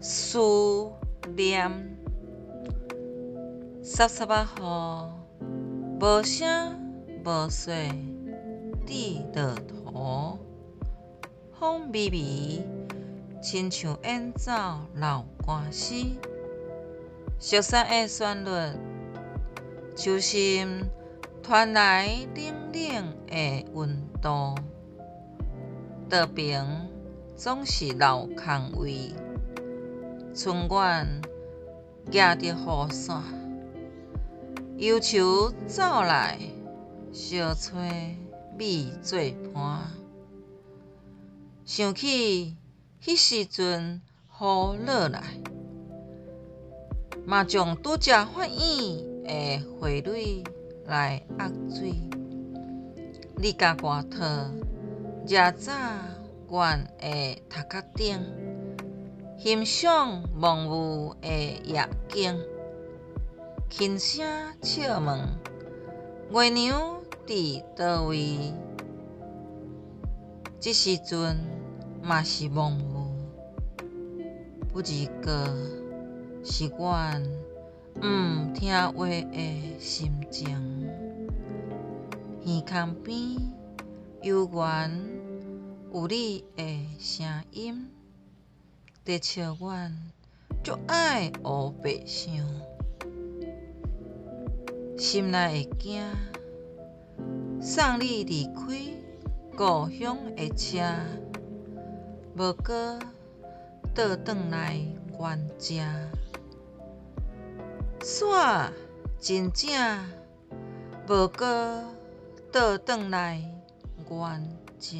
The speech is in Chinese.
思念。31号，无声无息，地落土，风微微，亲像演奏老歌诗。熟悉的旋律，手心传来冷冷的温度。道边总是老空位，春远夹着雨伞，忧愁走来，相找米做伴。想起迄时阵雨落来，嘛将拄则发现的花蕊来压水。你甲外套热早阮的头壳顶，欣赏蒙雾的夜景，轻声笑问月娘伫倒位。这时阵嘛是蒙雾，不过是阮毋听话的心情。耳孔边悠远有你的声音，在笑阮足爱黑白相。心内会惊，送你离开故乡的车，无过倒转来原家。伞真正无过倒转来原家。